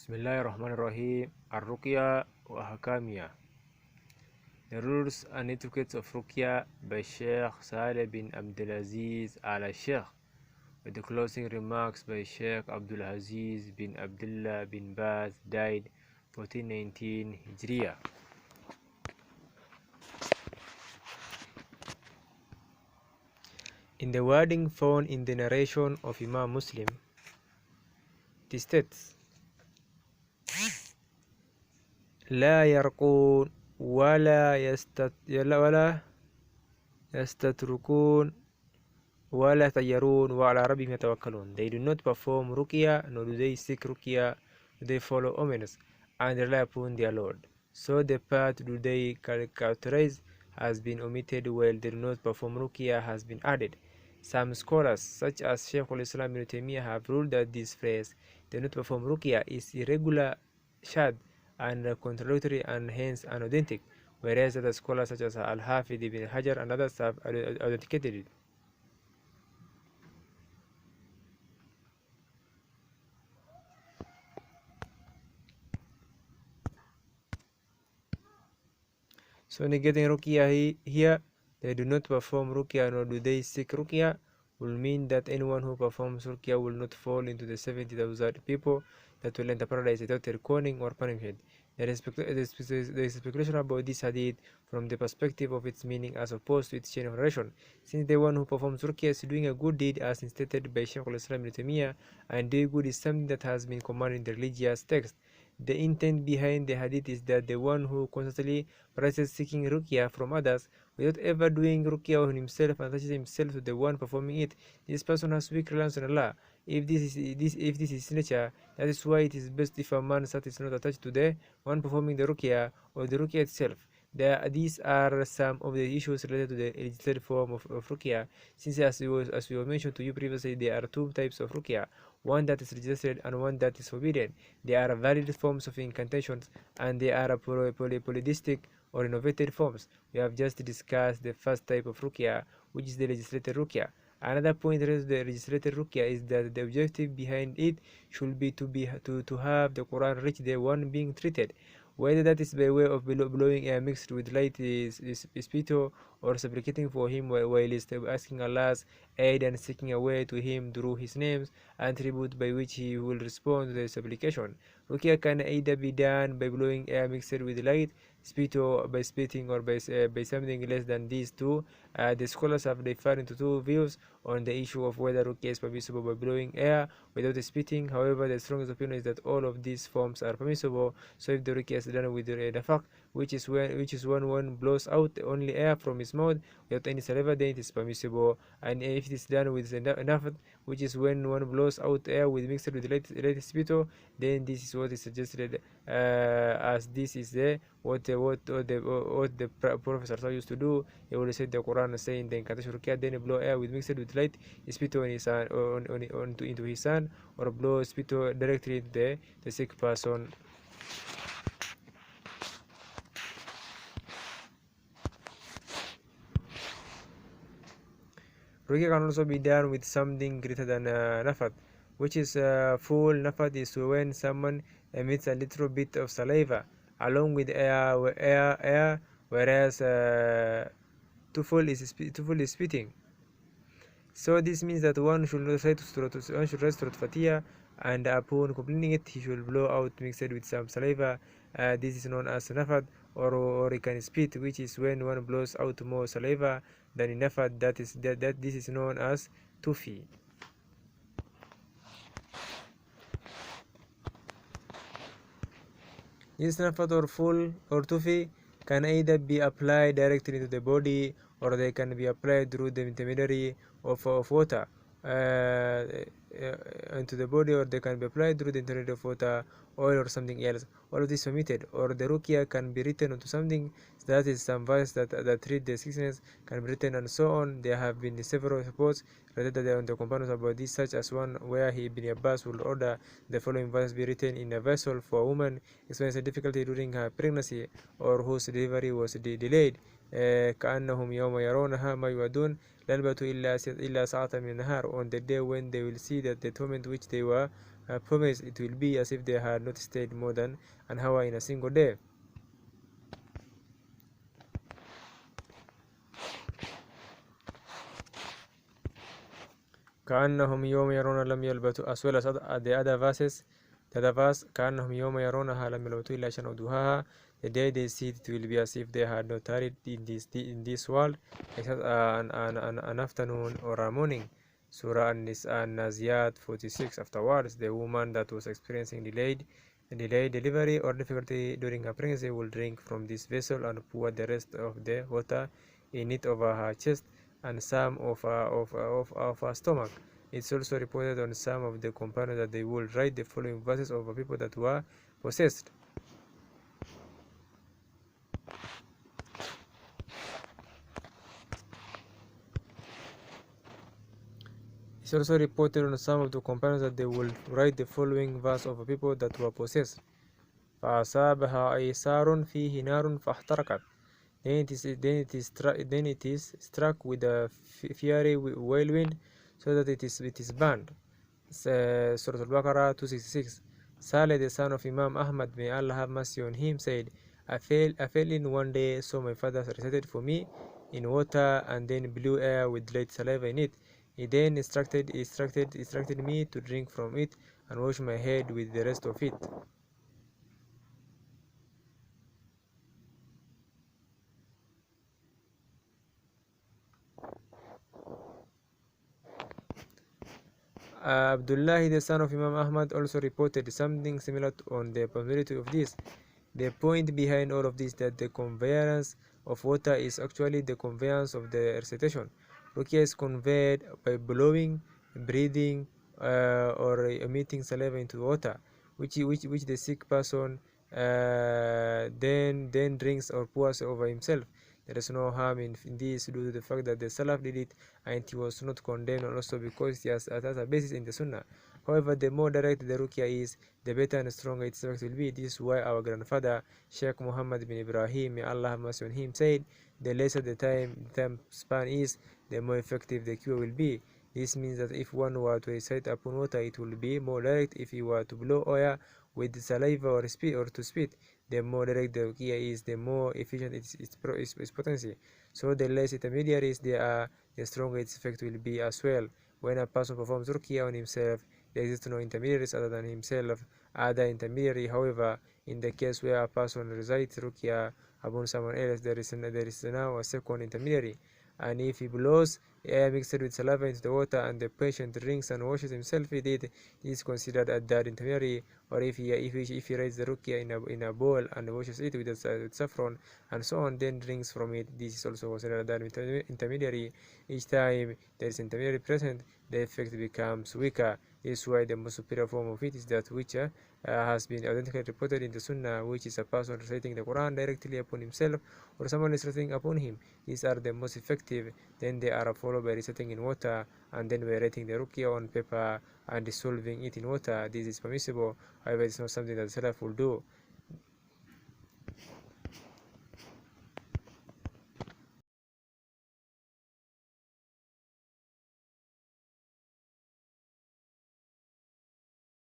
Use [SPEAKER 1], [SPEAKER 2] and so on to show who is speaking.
[SPEAKER 1] بسم الله الرحمن الرحيم. الرقية وأحكامها. The rules and etiquettes of Ruqyah by Sheikh Saleh bin Abdulaziz al-Sheikh, with the closing remarks by Sheikh Abdul Aziz bin Abdullah bin Baz, died 1419 Hijriya. In the wording found in the narration of Imam Muslim, it states, لا يرقون ولا يستتركون ولا يطيرون وعلى ربهم يتوكلون. They do not perform ruqyah, nor do they seek ruqyah. They follow omens and rely upon their Lord. So the part do they characterize has been omitted, while they do not perform ruqyah has been added. Some scholars, such as Shaykh al-Islam ibn Taymiyyah, have ruled that this phrase, "they do not perform ruqyah," is irregular, shadh, and contradictory, and hence unauthentic, whereas other scholars such as Al-Hafidh ibn Hajar and others have authenticated it. So negating ruqyah here, they do not perform ruqyah nor do they seek ruqyah, will mean that anyone who performs ruqyah will not fall into the 70,000 people that will enter paradise without reckoning or punishment. There is speculation about this hadith from the perspective of its meaning as opposed to its chain of narration, since the one who performs ruqyah is doing a good deed as stated by Shaykh al-Islam ibn Taymiyyah, and doing good is something that has been commanded in the religious text. The intent behind the hadith is that the one who constantly practices seeking ruqyah from others without ever doing ruqyah on himself and attaches himself to the one performing it, this person has weak reliance on Allah. If this is nature, that is why it is best if a man's heart is not attached to the one performing the ruqyah or the ruqyah itself. These are some of the issues related to the legislated form of ruqyah, since as we mentioned to you previously, there are two types of ruqyah, one that is registered and one that is forbidden. They are valid forms of incantations, and they are polytheistic or innovated forms. We have just discussed the first type of ruqyah, which is the legislated ruqyah. Another point related to the legislated ruqyah is that the objective behind it should be to have the Quran reach the one being treated, whether that is by way of blowing air mixed with light spittle, or supplicating for him while asking Allah's aid and seeking a way to him through his names and tribute by which he will respond to the supplication. Ruqyah can either be done by blowing air mixed with light spittle, by spitting, or by something less than these two. The scholars have differed into two views on the issue of whether ruqyah is permissible by blowing air without spitting. However, the strongest opinion is that all of these forms are permissible. So if the ruqyah is done with the nafaq, which is when one blows out only air from his mouth without any saliva, then it is permissible. And if it is done with nafat, which is when one blows out air with mixed with light spittle, then this is what is suggested, as this is what the Prophet used to do. He would say the Quran saying the incantation ruqyah, then blow air with mixed with light spittle on his hand, into his hand, or blow spittle directly into the sick person. Ruqyah can also be done with something greater than nafat, which is full. Nafat is when someone emits a little bit of saliva along with air, whereas tuful is spitting. So this means that one should recite Surat Fatiha, and upon completing it, he should blow out mixed with some saliva. This is known as nafat, or he can spit, which is when one blows out more saliva than in nafat. This is known as tufi. This nafat or full or tufi can either be applied directly to the body, or they can be applied through the intermediary of water into the body, or they can be applied through the intermediary of water, oil, or something else. All of this permitted. Or the ruqyah can be written onto something, that is some verse that treat the sickness can be written, and so on. There have been several reports related on the companions about this, such as one where Ibn Abbas would order the following verse be written in a vessel for a woman experiencing difficulty during her pregnancy, or whose delivery was delayed. كأنهم يوم يرونها ما يوعدون لا يلبثوا إلا ساعة من النهار. On the day when they will see that the torment which they were promise, it will be as if they had not stayed more than an hour in a single day. كأنهم يوم يرون لم يلبثوا, as well as the other verses. The other verse, كأنهم يوم يرونها لم يلبثوا إلا عشان ضحاها, the day they see it, will be as if they had not tarried in this world except an afternoon or a morning. Surah An-Naziyat 46. Afterwards, the woman that was experiencing delayed delivery or difficulty during her pregnancy will drink from this vessel and pour the rest of the water in it over her chest and some of her stomach. It's also reported on some of the companions that they would write the following verses over people that were possessed. It's also reported on some of the companions that they would write the following verse over people that were possessed. فأصابها إيسار فيه نار فاحترقت. Then it is struck with a fiery whirlwind, so that it is burned. Surah Al-Baqarah 266. Saleh, the son of Imam Ahmad, may Allah have mercy on him, said, I fell in one day, so my father recited for me in water and then blew air with light saliva in it. He then instructed me to drink from it and wash my head with the rest of it. Abdullah, the son of Imam Ahmad, also reported something similar on the possibility of this. The point behind all of this is that the conveyance of water is actually the conveyance of the recitation. Ruqyah is conveyed by blowing, breathing, or emitting saliva into water, which the sick person then drinks or pours over himself. There is no harm in this due to the fact that the Salaf did it and he was not condemned, and also because he has a basis in the Sunnah. However, the more direct the Ruqyah is, the better and stronger its effect will be. This is why our grandfather, Sheikh Muhammad bin Ibrahim, may Allah have mercy on him, said, the lesser the time span is, the more effective the cure will be. This means that if one were to recite upon water, it will be more direct. If he were to blow oil with saliva or to spit, the more direct the ruqyah is, the more efficient its potency. So the less intermediaries there are, the stronger its effect will be as well. When a person performs ruqyah on himself, there exists no intermediaries other than himself. Other intermediary, however, in the case where a person recites ruqyah upon someone else, there is now a second intermediary. And if he blows air mixed with saliva into the water and the patient drinks and washes himself with it, he is considered a third intermediary. Or if he writes the ruqyah in a bowl and washes it with saffron and so on, then drinks from it, this is also considered a third intermediary. Each time there is intermediary present, the effect becomes weaker. This is why the most superior form of it is that which has been authentically reported in the Sunnah, which is a person reciting the Quran directly upon himself or someone is reciting upon him. These are the most effective. Then they are followed by reciting in water and then by writing the ruqyah on paper and dissolving it in water. This is permissible. However, it's not something that the Salaf will do.